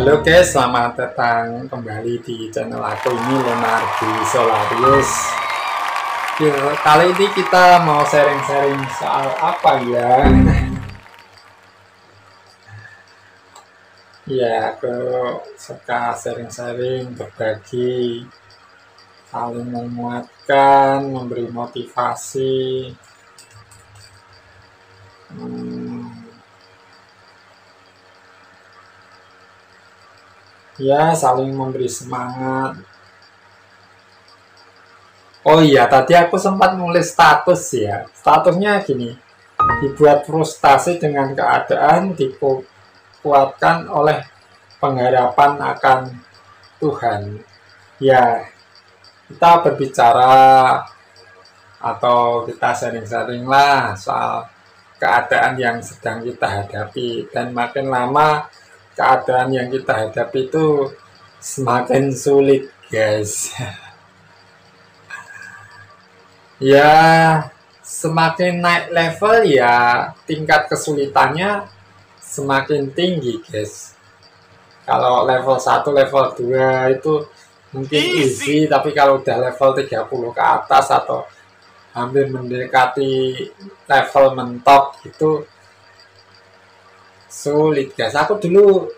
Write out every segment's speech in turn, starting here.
Halo guys, selamat datang kembali di channel aku ini, Leonardo Solarius. Kali ini kita mau sharing-sharing soal apa ya? Ya, aku suka sharing-sharing, berbagi, saling menguatkan, memberi motivasi. Ya, saling memberi semangat. Oh iya, tadi aku sempat nulis status ya. Statusnya gini, dibuat frustasi dengan keadaan, dikuatkan oleh pengharapan akan Tuhan. Ya, kita berbicara atau kita sharing-sharing lah soal keadaan yang sedang kita hadapi. Dan makin lama keadaan yang kita hadapi itu semakin sulit, guys. Ya, semakin naik level ya tingkat kesulitannya semakin tinggi, guys. Kalau level 1, level 2 itu mungkin easy, tapi kalau udah level 30 ke atas atau hampir mendekati level mentok itu sulit, guys. Aku dulu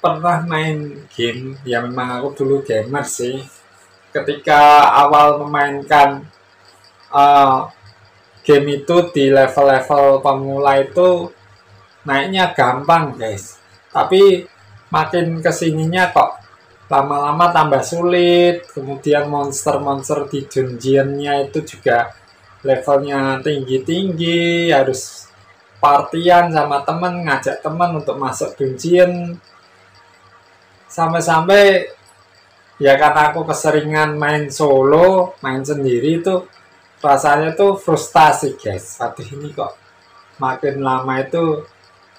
pernah main game, ya memang aku dulu gamer sih. Ketika awal memainkan game itu di level-level pemula itu naiknya gampang, guys. Tapi makin kesininya kok lama-lama tambah sulit. Kemudian monster-monster di dungeonnya itu juga levelnya tinggi-tinggi, harus partian sama temen, ngajak temen untuk masuk dungeon. Sampai-sampai ya karena aku keseringan main solo, main sendiri itu rasanya tuh frustasi, guys. Aduh, ini kok makin lama itu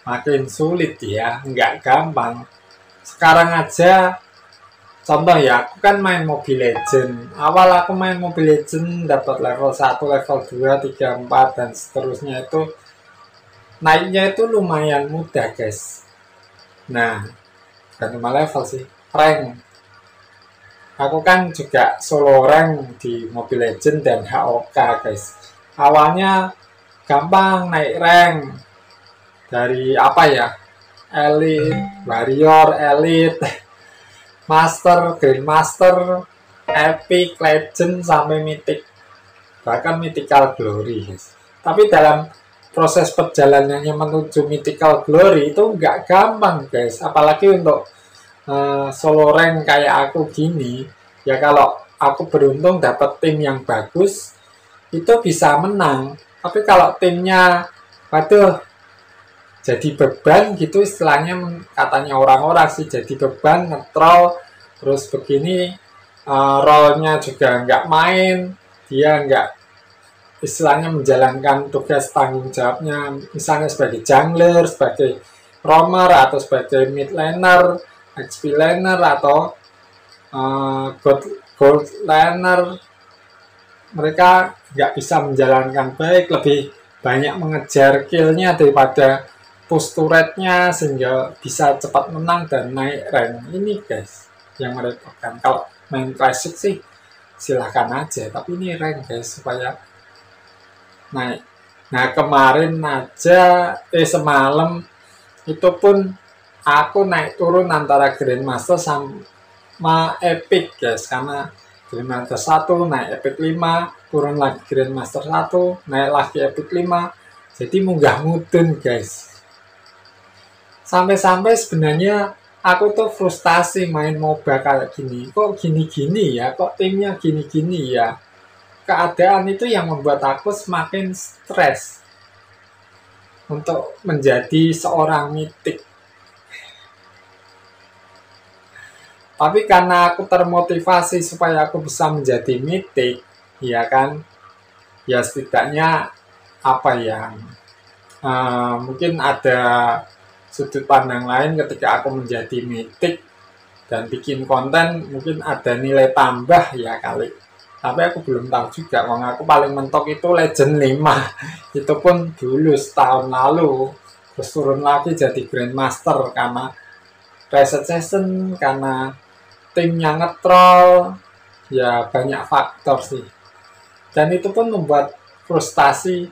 makin sulit ya, nggak gampang. Sekarang aja contoh ya, aku kan main Mobile Legend. Awal aku main Mobile Legend dapat level 1, level 2, 3, 4 dan seterusnya itu naiknya itu lumayan mudah, guys. Nah, bukan cuma level sih, rank. Aku kan juga solo rank di Mobile Legend dan HOK, guys. Awalnya gampang naik rank dari apa ya, elite, warrior, elite, master, grandmaster, epic, legend, sampai mythic, bahkan mythical glory, guys. Tapi dalam proses perjalanannya menuju mythical glory itu nggak gampang, guys. Apalagi untuk solo rank kayak aku gini, ya kalau aku beruntung dapat tim yang bagus itu bisa menang. Tapi kalau timnya waduh jadi beban gitu, istilahnya katanya orang-orang sih, jadi beban, ngetrol terus begini, role-nya juga nggak main, dia nggak istilahnya menjalankan tugas tanggung jawabnya, misalnya sebagai jungler, sebagai roamer, atau sebagai mid laner, XP laner, atau gold laner. Mereka nggak bisa menjalankan baik, lebih banyak mengejar killnya daripada push turretnya, sehingga bisa cepat menang dan naik rank. Ini, guys, yang merepotkan. Kalau main classic sih silahkan aja, tapi ini rank, guys, supaya naik. Nah, kemarin aja semalam itu pun aku naik turun antara Grandmaster sama Epic, guys. Karena Grandmaster 1 naik Epic 5, turun lagi Grandmaster 1, naik lagi Epic 5. Jadi munggah mudun, guys. Sampai-sampai sebenarnya aku tuh frustasi main MOBA kayak gini. Kok gini-gini ya? Kok timnya gini-gini ya? Keadaan itu yang membuat aku semakin stres untuk menjadi seorang mitik. Tapi karena aku termotivasi supaya aku bisa menjadi mitik, ya kan, ya setidaknya apa ya, mungkin ada sudut pandang lain ketika aku menjadi mitik dan bikin konten, mungkin ada nilai tambah ya kali. Tapi aku belum tahu juga, aku paling mentok itu Legend 5. Itu pun dulu setahun lalu, terus turun lagi jadi Grandmaster karena reset season, karena timnya ngetrol, ya banyak faktor sih. Dan itu pun membuat frustasi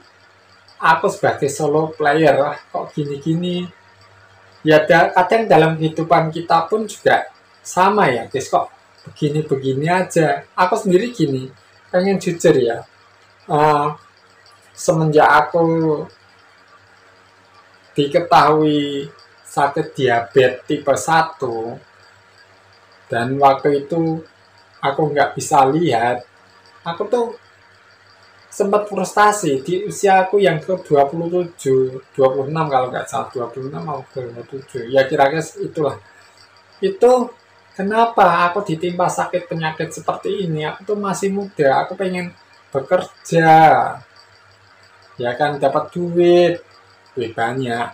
aku sebagai solo player. Wah, kok gini-gini. Ya kadang dalam kehidupan kita pun juga sama ya guys, kok begini-begini aja. Aku sendiri gini, pengen jujur ya, semenjak aku diketahui sakit diabetes tipe 1, dan waktu itu aku nggak bisa lihat, aku tuh sempat frustasi di usia aku yang ke 27, 26 kalau nggak salah, 26 atau 27, ya kira-kira itulah. Itu kenapa aku ditimpa sakit penyakit seperti ini? Aku tuh masih muda, aku pengen bekerja, ya kan, dapat duit banyak,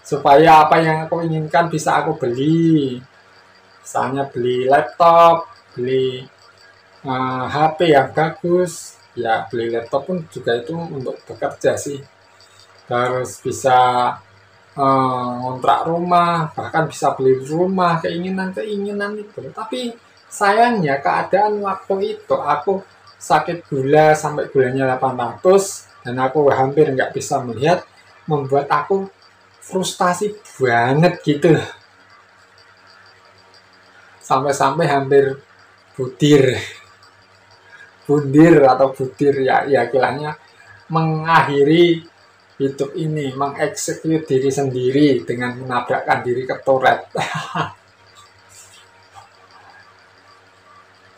supaya apa yang aku inginkan bisa aku beli. Misalnya beli laptop, beli HP yang bagus, ya beli laptop pun juga itu untuk bekerja sih. Terus bisa ngontrak rumah, bahkan bisa beli rumah, keinginan-keinginan itu. Tapi sayangnya keadaan waktu itu aku sakit gula sampai gulanya 800, dan aku hampir nggak bisa melihat, membuat aku frustasi banget gitu. Sampai-sampai hampir bundir atau budir, ya kilanya mengakhiri hidup ini, mengeksekut diri sendiri dengan menabrakkan diri ke toret.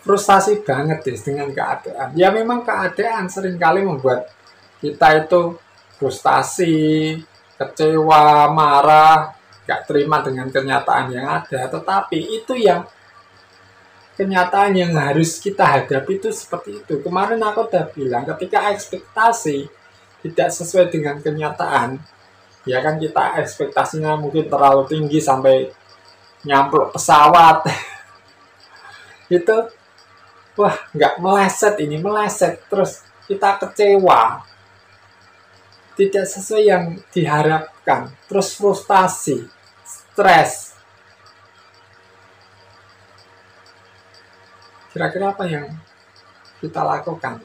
Frustasi banget deh dengan keadaan. Ya memang keadaan seringkali membuat kita itu frustasi, kecewa, marah, gak terima dengan kenyataan yang ada. Tetapi itu yang kenyataan yang harus kita hadapi itu seperti itu. Kemarin aku udah bilang, ketika ekspektasi tidak sesuai dengan kenyataan, ya kan, kita ekspektasinya mungkin terlalu tinggi sampai nyampluk pesawat. Itu, wah, nggak meleset, ini meleset, terus kita kecewa, tidak sesuai yang diharapkan, terus frustasi, stres. Kira-kira apa yang kita lakukan?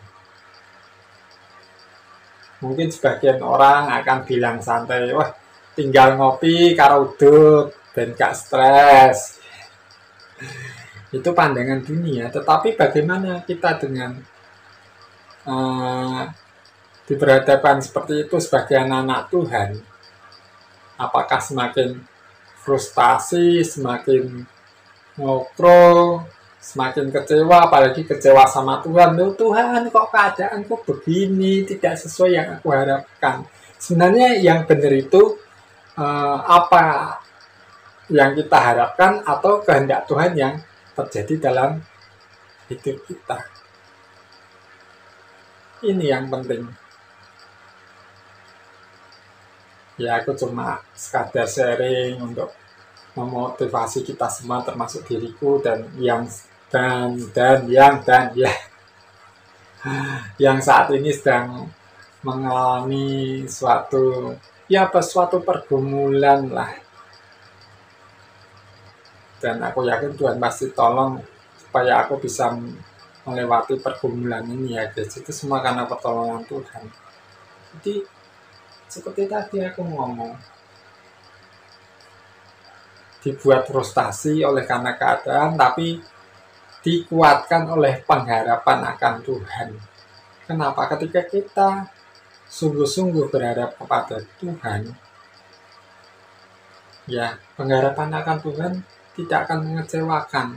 Mungkin sebagian orang akan bilang santai, wah, tinggal ngopi karo udut dan gak stres. Itu pandangan dunia. Tetapi bagaimana kita dengan diberhadapkan seperti itu sebagai anak-anak Tuhan? Apakah semakin frustasi, semakin ngokro, semakin kecewa, apalagi kecewa sama Tuhan. Loh, Tuhan, kok keadaanku begini, tidak sesuai yang aku harapkan. Sebenarnya yang benar itu apa yang kita harapkan atau kehendak Tuhan yang terjadi dalam hidup kita. Ini yang penting. Ya, aku cuma sekadar sharing untuk memotivasi kita semua, termasuk diriku dan yang yang saat ini sedang mengalami suatu pergumulan lah. Dan aku yakin Tuhan pasti tolong supaya aku bisa melewati pergumulan ini ya guys. Itu semua karena pertolongan Tuhan. Jadi seperti tadi aku ngomong, dibuat frustasi oleh karena keadaan, tapi dikuatkan oleh pengharapan akan Tuhan. Kenapa? Ketika kita sungguh-sungguh berharap kepada Tuhan, ya pengharapan akan Tuhan tidak akan mengecewakan.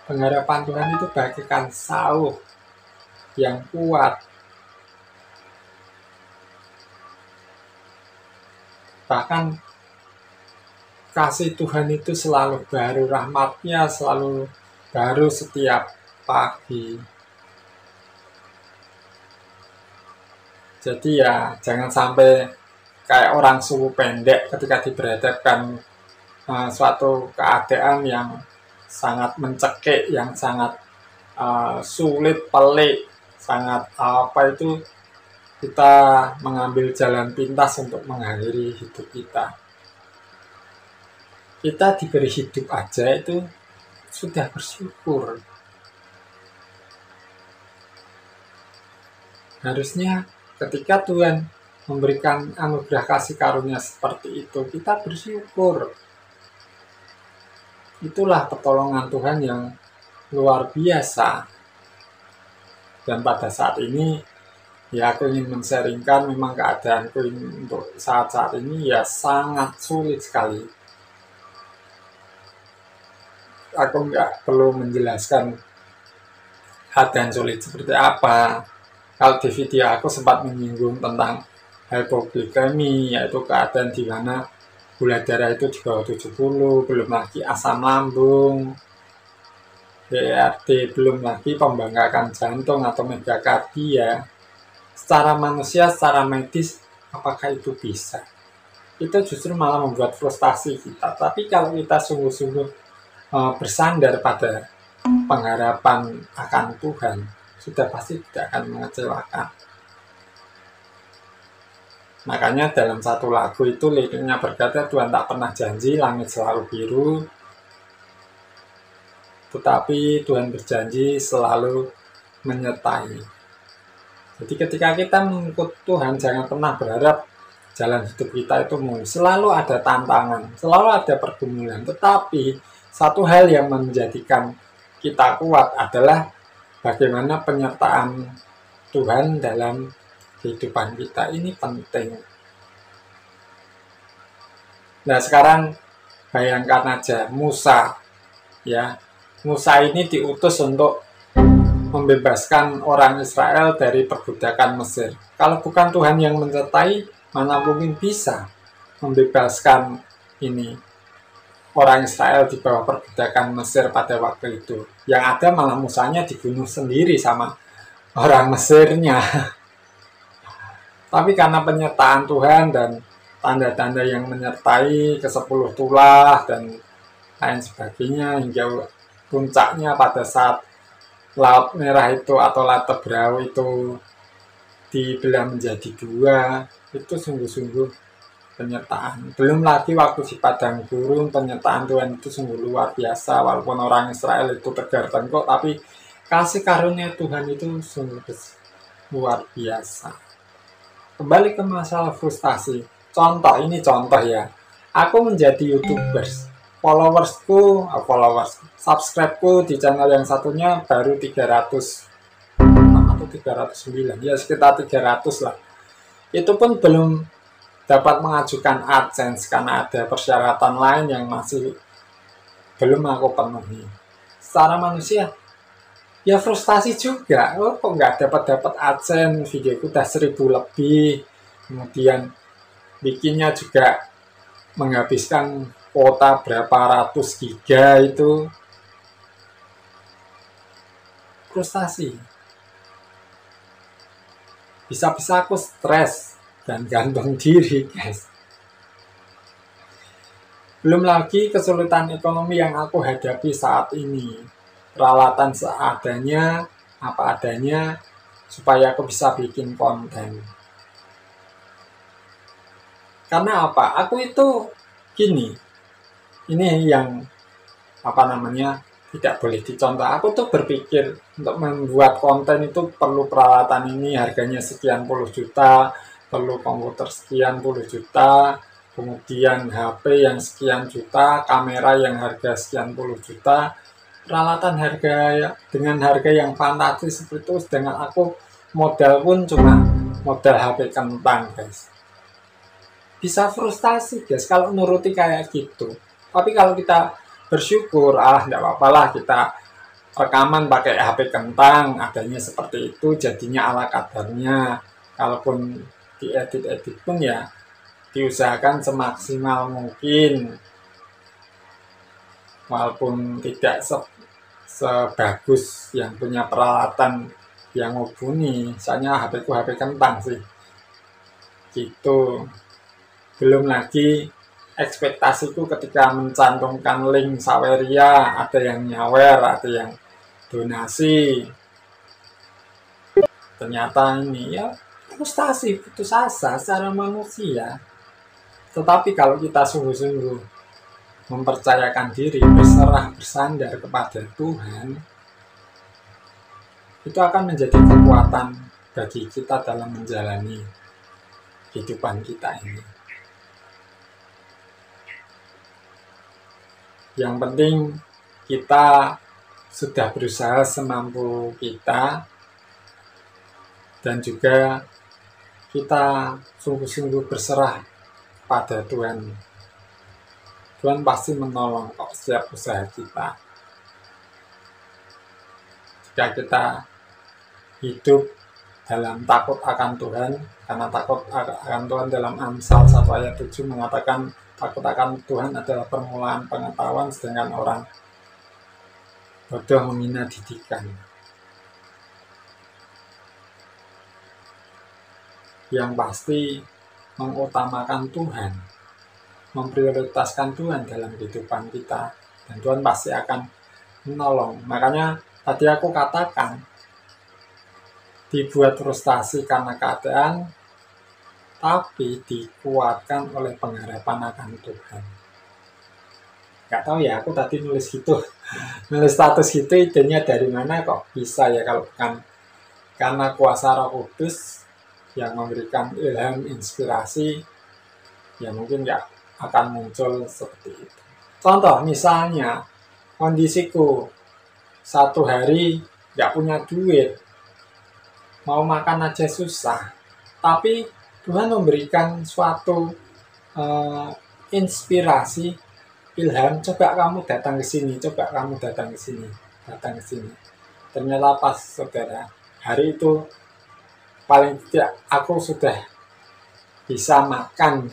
Pengharapan Tuhan itu bagaikan sauh yang kuat. Bahkan kasih Tuhan itu selalu baru, rahmatnya selalu baru setiap pagi. Jadi ya jangan sampai kayak orang suhu pendek ketika diberhadapkan suatu keadaan yang sangat mencekik, yang sangat sulit, pelik, sangat itu kita mengambil jalan pintas untuk mengakhiri hidup kita. kita diberi hidup aja itu sudah bersyukur. Harusnya ketika Tuhan memberikan anugerah kasih karunia seperti itu, kita bersyukur. Itulah pertolongan Tuhan yang luar biasa. Dan pada saat ini, ya aku ingin men-sharingkan memang keadaanku untuk saat-saat ini ya sangat sulit sekali. Aku nggak perlu menjelaskan keadaan sulit seperti apa. Kalau di video aku sempat menyinggung tentang hipoglikemi, yaitu keadaan di mana gula darah itu di bawah 70, belum lagi asam lambung, BRD, belum lagi pembengkakan jantung atau megakardia. Secara manusia, secara medis, apakah itu bisa? Itu justru malah membuat frustasi kita. Tapi kalau kita sungguh-sungguh bersandar pada pengharapan akan Tuhan, sudah pasti tidak akan mengecewakan. Makanya dalam satu lagu itu liriknya berkata, Tuhan tak pernah janji langit selalu biru, tetapi Tuhan berjanji selalu menyertai. Jadi ketika kita mengikut Tuhan, jangan pernah berharap jalan hidup kita itu mulus. Selalu ada tantangan, selalu ada pergumulan. Tetapi satu hal yang menjadikan kita kuat adalah bagaimana penyertaan Tuhan dalam kehidupan kita. Ini penting. Nah sekarang bayangkan aja Musa, ya. Musa ini diutus untuk membebaskan orang Israel dari perbudakan Mesir. Kalau bukan Tuhan yang menyertai, mana mungkin bisa membebaskan ini orang Israel di bawah perbudakan Mesir pada waktu itu. Yang ada malah Musanya dibunuh sendiri sama orang Mesirnya. Tapi karena penyertaan Tuhan dan tanda-tanda yang menyertai ke-10 tulah dan lain sebagainya, hingga puncaknya pada saat Laut Merah itu atau Laut Tebrau itu dibelah menjadi 2, itu sungguh-sungguh penyertaan. Belum lagi waktu di padang gurun, penyertaan Tuhan itu sungguh luar biasa. Walaupun orang Israel itu tegar tengkuk, tapi kasih karunia Tuhan itu sungguh luar biasa. Kembali ke masalah frustasi. Ini contoh ya. Aku menjadi YouTubers. Subscribe-ku di channel yang satunya baru 300 atau 309, ya sekitar 300 lah. Itu pun belum dapat mengajukan AdSense karena ada persyaratan lain yang masih belum aku penuhi. Secara manusia, ya frustasi juga. Kok nggak dapat AdSense, videoku udah 1000 lebih, kemudian bikinnya juga menghabiskan kuota berapa ratus giga itu. Frustasi. Bisa-bisa aku stres dan gantung diri, guys. Belum lagi kesulitan ekonomi yang aku hadapi saat ini. Peralatan seadanya, apa adanya, supaya aku bisa bikin konten. Karena apa? Aku itu gini, ini yang tidak boleh dicontoh. Aku tuh berpikir untuk membuat konten itu perlu peralatan ini harganya sekian puluh juta, perlu komputer sekian puluh juta, kemudian HP yang sekian juta, kamera yang harga sekian puluh juta, peralatan dengan harga yang fantastis seperti itu. Sedangkan aku modal pun cuma modal HP kentang, guys. Bisa frustasi, guys, kalau nuruti kayak gitu. Tapi kalau kita bersyukur, enggak apa-apa lah, kita rekaman pakai HP kentang, adanya seperti itu, jadinya ala kadarnya. Kalaupun diedit-edit pun ya diusahakan semaksimal mungkin, walaupun tidak sebagus yang punya peralatan yang mumpuni. Misalnya HP ku HP kentang sih, gitu. Belum lagi ekspektasiku ketika mencantumkan link Saweria, ada yang nyawer, ada yang donasi. Ternyata ini ya frustasi, putus asa secara manusia. Tetapi kalau kita sungguh-sungguh mempercayakan diri, berserah, bersandar kepada Tuhan, itu akan menjadi kekuatan bagi kita dalam menjalani kehidupan kita ini. Yang penting kita sudah berusaha semampu kita, dan juga kita sungguh-sungguh berserah pada Tuhan. Tuhan pasti menolong kok setiap usaha kita. Jika kita hidup dalam takut akan Tuhan, karena takut akan Tuhan dalam Amsal 1 ayat 7 mengatakan takut akan Tuhan adalah permulaan pengetahuan, sedangkan orang bodoh menghina didikan. Yang pasti mengutamakan Tuhan, memprioritaskan Tuhan dalam kehidupan kita, dan Tuhan pasti akan menolong. Makanya tadi aku katakan, dibuat frustasi karena keadaan, tapi dikuatkan oleh pengharapan akan Tuhan. Gak tahu ya, aku tadi nulis gitu, nulis status gitu, idenya dari mana kok bisa ya, kalau bukan karena kuasa Roh Kudus yang memberikan ilham, inspirasi, ya mungkin gak akan muncul seperti itu. Contoh misalnya, kondisiku satu hari gak punya duit, mau makan aja susah, tapi Tuhan memberikan suatu inspirasi, ilham, coba kamu datang ke sini, coba kamu datang ke sini, datang ke sini. Ternyata pas saudara, hari itu paling tidak aku sudah bisa makan.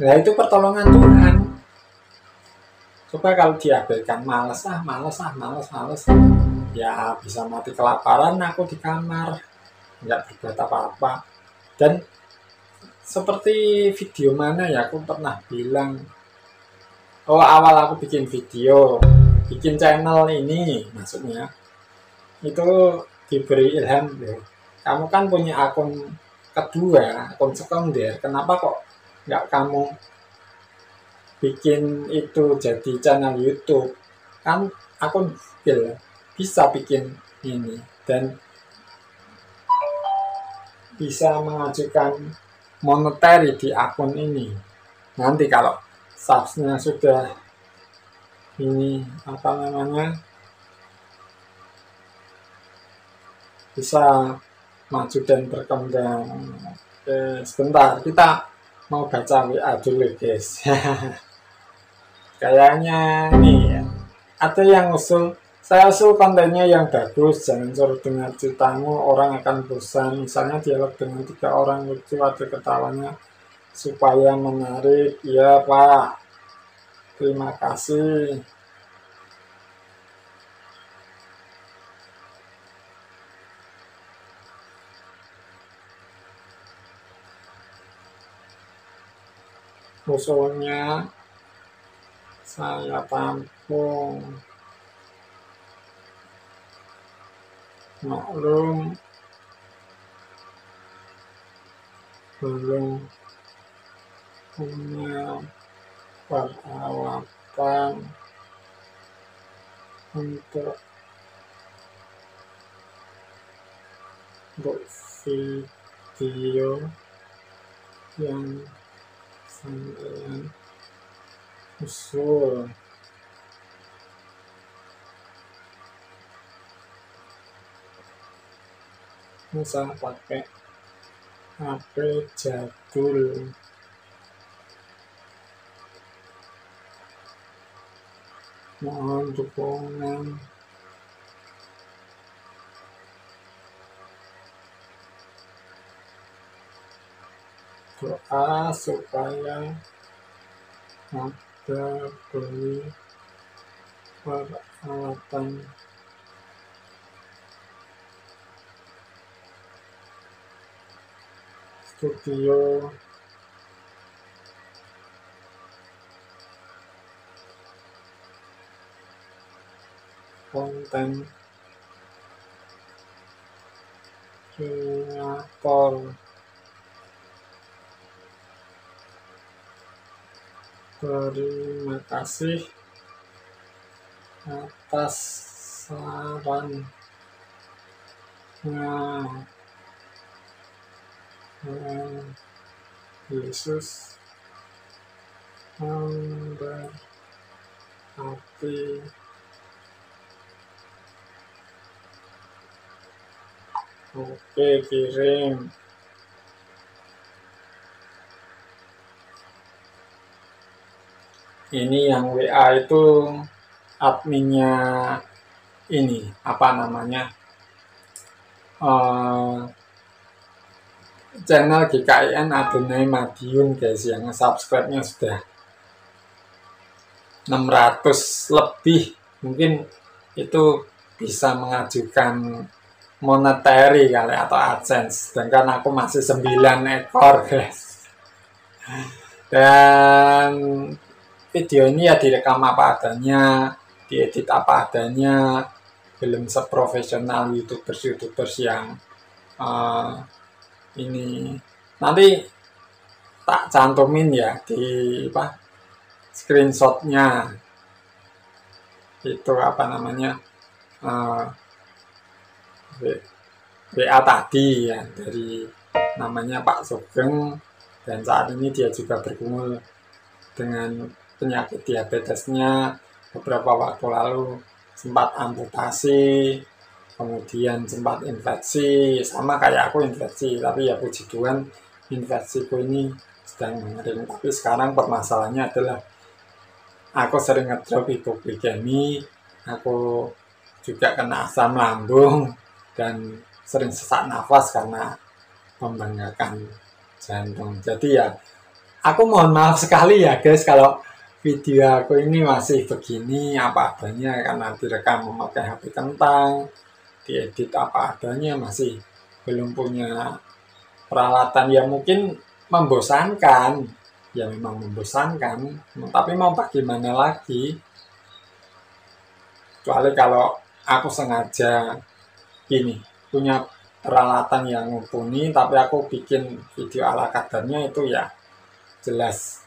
Nah itu pertolongan Tuhan. Coba kalau diabaikan, males, ya bisa mati kelaparan aku di kamar, nggak berbuat apa-apa. Dan seperti video mana ya, aku pernah bilang, awal aku bikin video, bikin channel ini, maksudnya itu diberi ilham, kamu kan punya akun kedua, akun sekunder, kenapa kok nggak kamu bikin itu jadi channel YouTube? Kan akun Google bisa bikin ini dan bisa mengajukan monetary di akun ini. Nanti kalau subsnya sudah ini apa namanya, bisa maju dan berkembang. Oke, sebentar, kita mau baca WA dulu guys. Kayaknya nih ada yang usul, saya usul kontennya yang bagus, jangan suruh dengar ceritamu, orang akan bosan. Misalnya dialog dengan 3 orang lucu, ada ketawanya supaya menarik. Ya Pak, terima kasih. Usulnya saya tampung. Maklum belum punya peralatan untuk video yang sampean usul. Misal pakai HP jadul, mohon dukungan. Doa supaya ada beli peralatan studio konten kreator Terima kasih atas saran. Yesus memberkati. Oke, kirim. Ini yang WA itu adminnya ini, apa namanya, channel GKIN Adonai Madiun guys, yang subscribe-nya sudah 600 lebih. Mungkin itu bisa mengajukan monetary kali atau AdSense, sedangkan aku masih 9 ekor guys. Dan video ini ya direkam apa adanya, diedit apa adanya, belum seprofesional YouTubers yang ini. Nanti tak cantumin ya di screenshotnya itu apa namanya, WA tadi ya, dari namanya Pak Sugeng, dan saat ini dia juga bergumul dengan penyakit diabetesnya. Beberapa waktu lalu sempat amputasi, kemudian sempat infeksi, sama kayak aku infeksi, tapi ya puji Tuhan infeksiku ini sedang mengering. Tapi sekarang permasalahannya adalah aku sering ngedrop hipoglikemi, aku juga kena asam lambung, dan sering sesak nafas karena membanggakan jantung. Jadi ya, aku mohon maaf sekali ya guys kalau video aku ini masih begini apa adanya, karena direkam memakai HP kentang, diedit apa adanya, masih belum punya peralatan. Ya mungkin membosankan, ya memang membosankan, tapi mau bagaimana lagi, kecuali kalau aku sengaja gini, punya peralatan yang mumpuni, tapi aku bikin video ala kadarnya, itu ya jelas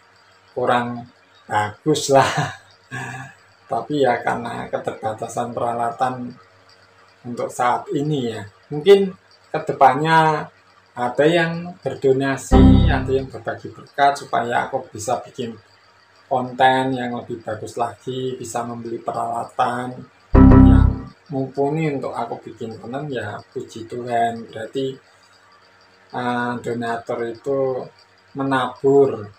kurang bagus lah. Tapi ya karena keterbatasan peralatan untuk saat ini ya, mungkin kedepannya ada yang berdonasi, ada yang berbagi berkat, supaya aku bisa bikin konten yang lebih bagus lagi, bisa membeli peralatan yang mumpuni untuk aku bikin konten. Ya puji Tuhan, berarti donatur itu menabur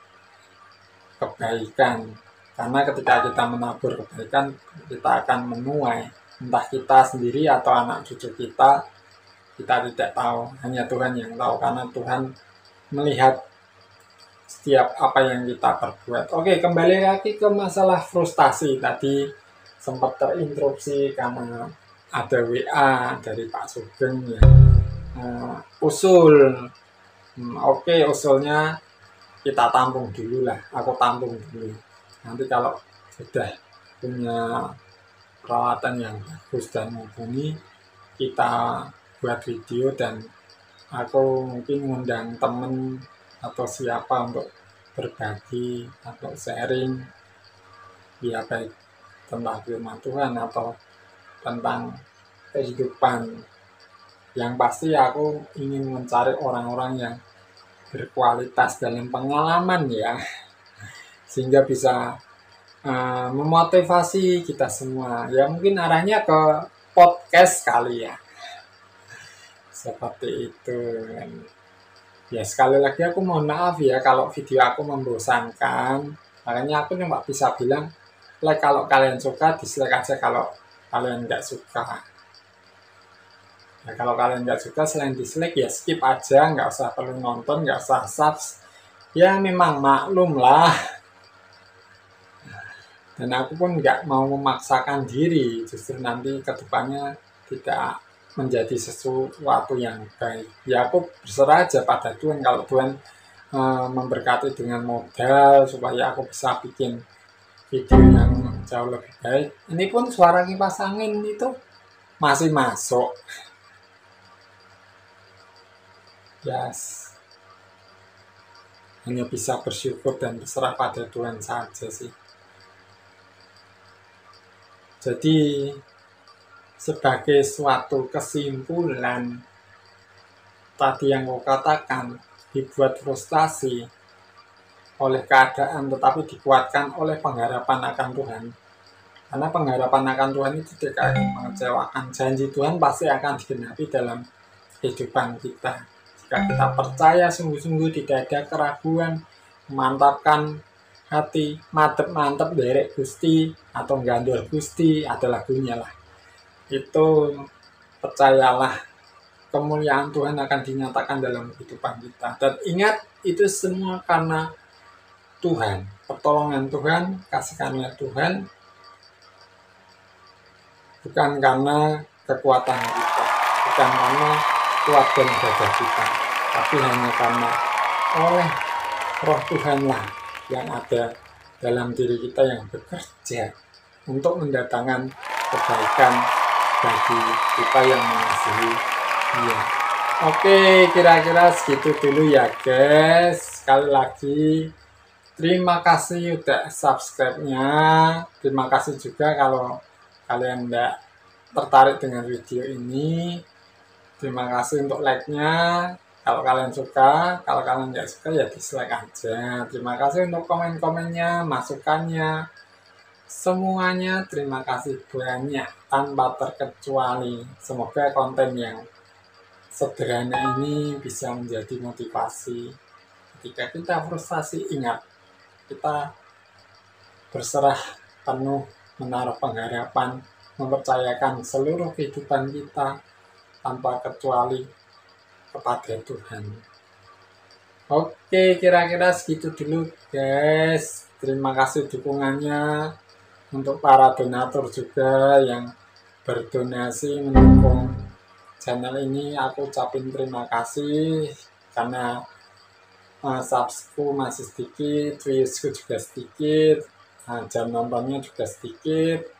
kebaikan, karena ketika kita menabur kebaikan, kita akan menuai, entah kita sendiri atau anak cucu kita tidak tahu, hanya Tuhan yang tahu, karena Tuhan melihat setiap apa yang kita perbuat. Oke, kembali lagi ke masalah frustasi. Tadi sempat terinterupsi karena ada WA dari Pak Sugeng ya, usul. Oke, usulnya kita tampung dulu lah, aku tampung dulu. Nanti kalau sudah punya peralatan yang bagus dan mumpuni, kita buat video, dan aku mungkin ngundang temen atau siapa untuk berbagi atau sharing, ya baik tentang firman Tuhan atau tentang kehidupan. Yang pasti aku ingin mencari orang-orang yang berkualitas dalam pengalaman ya, sehingga bisa memotivasi kita semua. Ya mungkin arahnya ke podcast kali ya, seperti itu. Ya sekali lagi aku mohon maaf ya kalau video aku membosankan, makanya aku cuma bisa bilang like kalau kalian suka, dislike aja kalau kalian nggak suka. Ya kalau kalian nggak suka, selain dislike ya skip aja, nggak usah perlu nonton, nggak usah subs. Ya memang maklum lah. Dan aku pun nggak mau memaksakan diri, justru nanti kedepannya tidak menjadi sesuatu yang baik. Ya aku berserah aja pada Tuhan, kalau Tuhan memberkati dengan modal supaya aku bisa bikin video yang jauh lebih baik. Ini pun suara kipas angin itu masih masuk. Yes. hanya bisa bersyukur dan berserah pada Tuhan saja sih. Jadi sebagai suatu kesimpulan tadi yang kau katakan, dibuat frustasi oleh keadaan tetapi dikuatkan oleh pengharapan akan Tuhan. Karena pengharapan akan Tuhan itu tidak akan mengecewakan. Janji Tuhan pasti akan digenapi dalam kehidupan kita. Jika kita percaya sungguh-sungguh, tidak ada keraguan, memantapkan hati, mantep-mantep derek Gusti atau gandul Gusti, ada lagunya lah. Itu percayalah, kemuliaan Tuhan akan dinyatakan dalam kehidupan kita. Dan ingat, itu semua karena Tuhan, pertolongan Tuhan, kasih karunia Tuhan, bukan karena kekuatan kita, bukan karena kuat dan gagah kita, tapi hanya karena oleh Roh Tuhanlah yang ada dalam diri kita yang bekerja untuk mendatangkan kebaikan bagi kita yang mengasihi Dia. Oke, kira-kira segitu dulu ya guys. Sekali lagi terima kasih udah subscribe-nya. Terima kasih juga kalau kalian tidak tertarik dengan video ini. Terima kasih untuk like-nya. Kalau kalian suka, kalau kalian nggak suka ya dislike aja. Terima kasih untuk komen-komennya, masukannya, semuanya. Terima kasih banyak tanpa terkecuali. Semoga konten yang sederhana ini bisa menjadi motivasi. Ketika kita frustasi, ingat, kita berserah penuh, menaruh pengharapan, mempercayakan seluruh kehidupan kita tanpa kecuali kepada Tuhan. Oke, kira-kira segitu dulu guys. Terima kasih dukungannya untuk para donatur juga yang berdonasi mendukung channel ini. Aku ucapin terima kasih karena subsku masih sedikit, viewsku juga sedikit, jam nontonnya juga sedikit.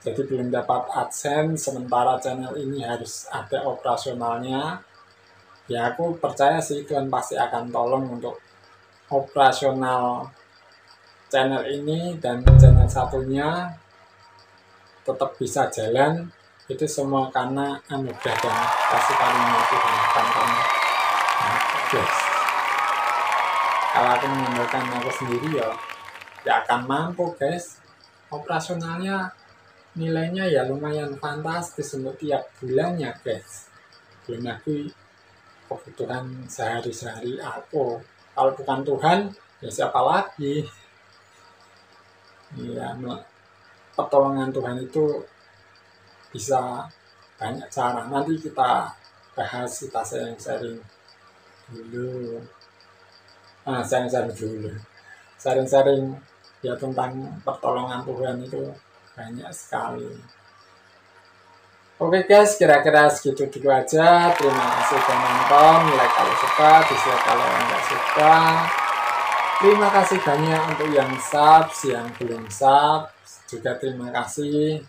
Jadi belum dapat AdSense, sementara channel ini harus ada operasionalnya. Ya aku percaya sih Tuhan pasti akan tolong untuk operasional channel ini dan channel satunya tetap bisa jalan. Itu semua karena anugerah dan kasih karunia Tuhan tanpa guys. Kalau aku mengandalkan aku sendiri ya akan mampu guys. Operasionalnya nilainya ya lumayan fantastis untuk tiap bulannya guys. Belum lagi kebutuhan sehari-hari aku. Kalau bukan Tuhan ya siapa lagi. Ya, pertolongan Tuhan itu bisa banyak cara. Nanti kita bahas, kita sharing-sharing dulu. Sharing-sharing ya tentang pertolongan Tuhan itu banyak sekali. Oke guys, kira-kira segitu dulu aja. Terima kasih sudah nonton. Like kalau suka, dislike kalau nggak suka. Terima kasih banyak untuk yang subs, yang belum subs. Juga terima kasih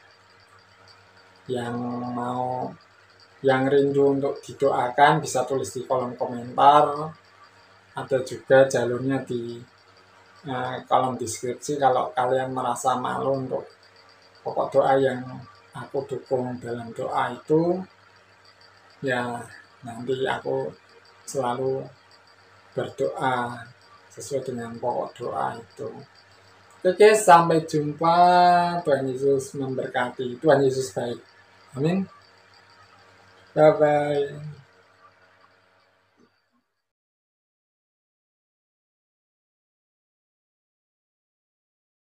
yang rindu untuk didoakan, bisa tulis di kolom komentar. Ada juga jalurnya di kolom deskripsi kalau kalian merasa malu untuk pokok doa yang aku dukung dalam doa itu, ya nanti aku selalu berdoa sesuai dengan pokok doa itu. Oke, sampai jumpa. Tuhan Yesus memberkati. Tuhan Yesus baik. Amin. Bye-bye.